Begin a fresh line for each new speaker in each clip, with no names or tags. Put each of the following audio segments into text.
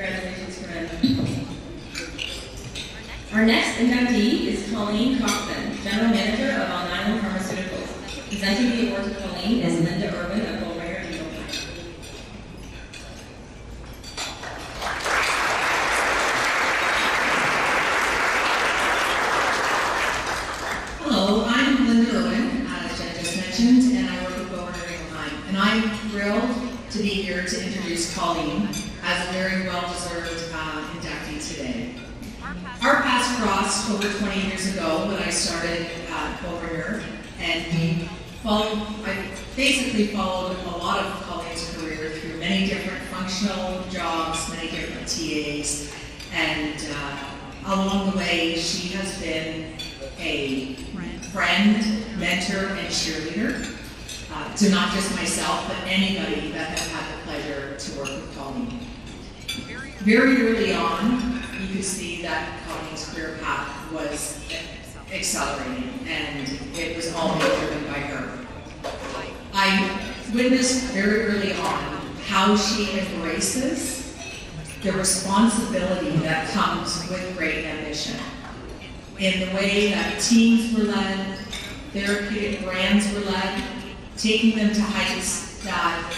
Congratulations, Corinne. Our next inductee is Colleen Coxson, General Manager of Alnylam Pharmaceuticals. Presenting the award to Colleen is Linda Urban of Bullrider Eagle Pack.
Hello, I'm Linda Urban, as Jen just mentioned, and I work with Bullrider Eagle Pack. And I'm thrilled to be here to introduce Colleen as a very well-deserved inductee today. Our paths crossed over 20 years ago when I started over here, and I basically followed a lot of Colleen's career through many different functional jobs, many different TAs, and along the way she has been a friend, mentor, and cheerleader to not just myself, but anybody that has had the pleasure to work with Colleen. Very early on, you could see that Colleen's career path was accelerating, and it was all being driven by her. I witnessed very early on how she embraces the responsibility that comes with great ambition. In the way that teams were led, therapeutic brands were led, taking them to heights that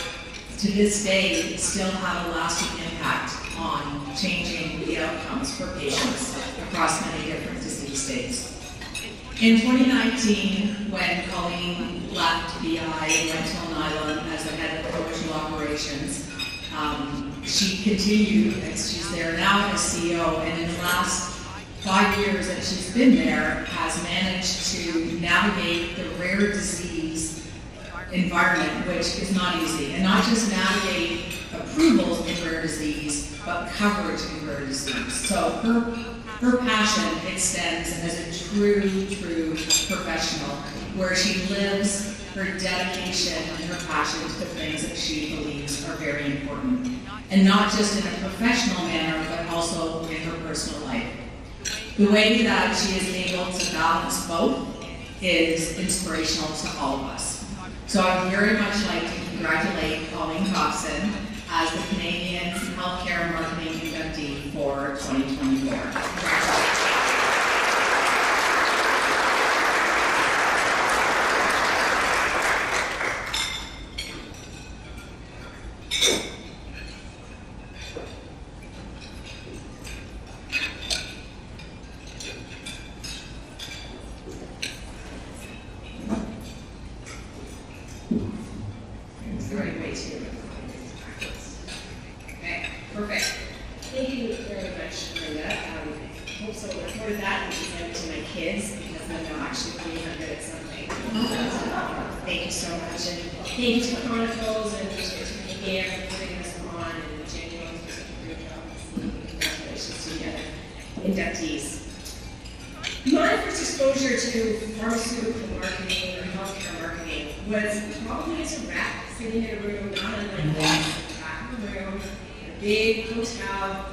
to this day still have a lasting impact on changing the outcomes for patients across many different disease states. In 2019, when Colleen left BI and went to Alnylam as the head of commercial operations, she continued, and she's there now as CEO, and in the last 5 years that she's been there, has managed to navigate the rare disease environment, which is not easy, and not just navigate approvals in rare disease, but coverage in rare disease. So her passion extends as a true professional, where she lives her dedication and her passion to the things that she believes are very important. And not just in a professional manner, but also in her personal life. The way that she is able to balance both is inspirational to all of us. So I would very much like to congratulate Colleen Coxson as the Canadian Healthcare Marketing Inductee for 2024.
Perfect. Thank you very much, Linda. Hope so recorded that and send it to my kids, because then they'll actually be good at something. Thank you so much. And thank you to Chronicles and to Megan for putting us on, and January for such a great job. Congratulations to the other inductees. My first exposure to pharmaceutical marketing or healthcare marketing was probably as a rep, sitting in a room, not unlike this, back of the room, big hotel,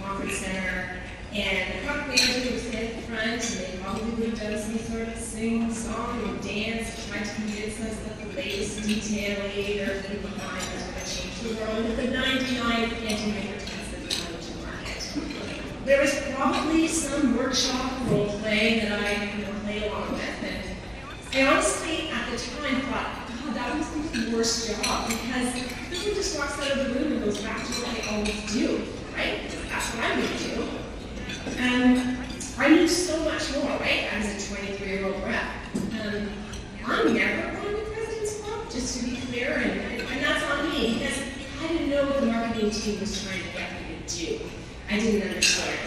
conference center, and the product manager would stand at the front, and they probably would have done some sort of sing, song, and dance, trying to convince us that the latest detail aid or the behind was going to change the world with the 99 anti-maker tests that we wanted to market. There was probably some workshop role play that I play along with, and I honestly, at the time, thought, God, that was the worst job, because everyone just walks out of the room and goes back to what they always do, right? That's what I'm going to do. And I knew so much more, right? I was a 23-year-old rep. I'm never going to President's Club, just to be clear, and that's on me, because I didn't know what the marketing team was trying to get me to do. I didn't understand.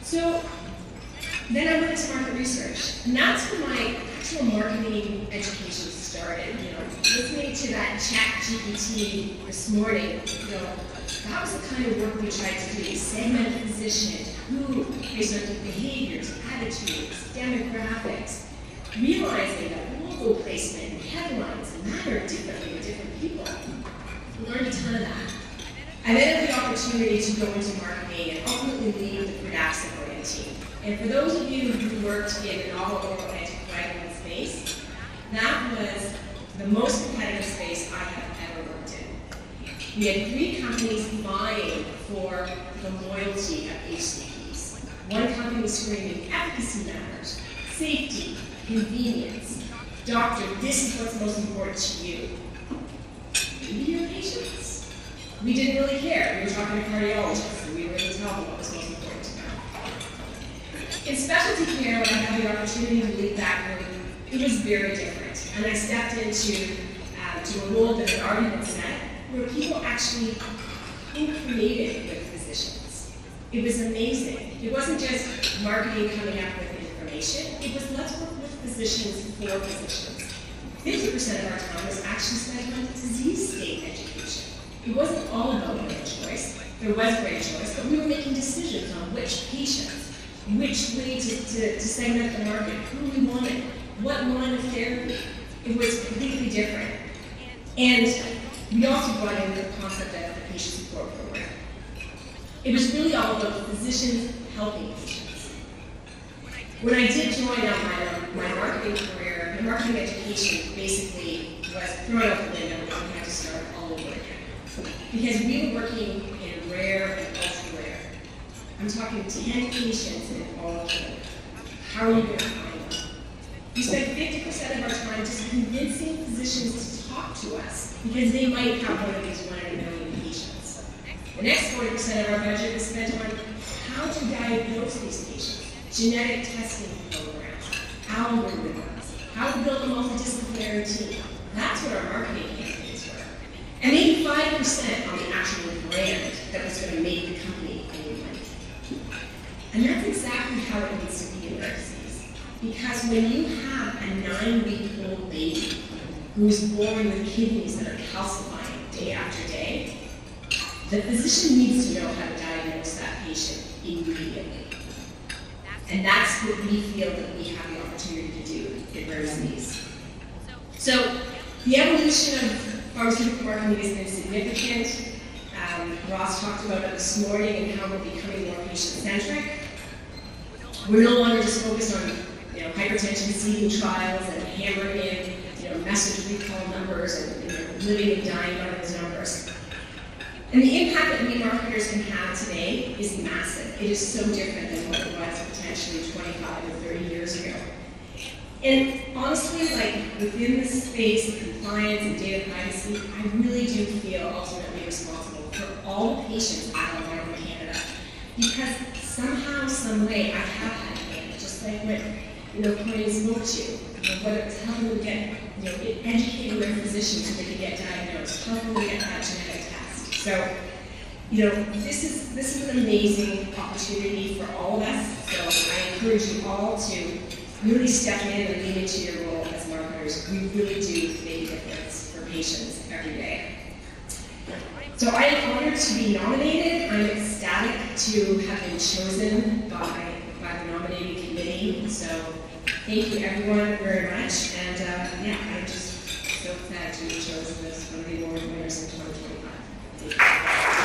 So then I went into market research, and that's when my actual marketing education started. Listening to that ChatGPT this morning, that was the kind of work we tried to do. Segment position, who based on behaviors, attitudes, demographics, realizing that logo placement and headlines matter differently to different people. I learned a ton of that. I then had the opportunity to go into marketing and ultimately lead the Pradaxabrand team. And for those of you who worked in the novel oral anticoagulant space, that was the most competitive space I have ever worked in. We had 3 companies vying for the loyalty of HCPs. One company screaming, efficacy matters, safety, convenience. Doctor, this is what's most important to you. Maybe your patients. We didn't really care. We were talking to cardiologists, and we were going to tell them what was most important to them. In specialty care, when I had the opportunity to lead that group, it was very different. And I stepped into to a role that had already been set, where people actually co-created with physicians. It was amazing. It wasn't just marketing coming up with information. It was let's work with physicians for physicians. 50% of our time was actually spent on disease state education. It wasn't all about great choice. There was great choice, but we were making decisions on which patients, which way to segment the market, who we wanted, what line of therapy. It was completely different. And we also brought in the concept of the patient support program. It was really all about physicians helping patients. When I did join out my marketing career, my marketing education basically was thrown out the window and we had to start all over again. Because we were working in rare and ultra rare. I'm talking 10 patients in all of them. How are you going to find them? We spent 50% of our time just convincing physicians to talk to us because they might have one of these 1 in a million patients. The next 40% of our budget was spent on how to diagnose these patients, genetic testing programs, algorithms, how to build a multidisciplinary team. That's what our marketing campaigns were. And maybe 5% on the actual brand that was going to make the company any money. And that's exactly how it needs to be in rare disease. Because when you have a 9-week-old baby who's born with kidneys that are calcifying day after day, the physician needs to know how to diagnose that patient immediately. And that's what we feel that we have the opportunity to do in rare disease. So the evolution of pharmaceutical marketing has been significant. Ross talked about it this morning and how we're becoming more patient-centric. We're no longer just focused on hypertension seeding trials and hammering in message recall numbers and living and dying by those numbers. And the impact that we marketers can have today is massive. It is so different than what it was potentially 25 or 30 years ago. And honestly, within this space of compliance and data privacy, I really do feel ultimately responsible for all the patients out there in Canada. Because somehow, some way, I have had hand, just like what Colleen spoke to, whether it's helping them get, educating their physicians so they can get diagnosed, helping them get that genetic test. So, this is an amazing opportunity for all of us. So I encourage you all to really step in and lean into your role as marketers. We really do make a difference for patients every day. So I am honored to be nominated. I'm ecstatic to have been chosen by the nominating committee. So thank you everyone very much. And I'm just so glad to be chosen as one of the award winners in 2025. Thank you.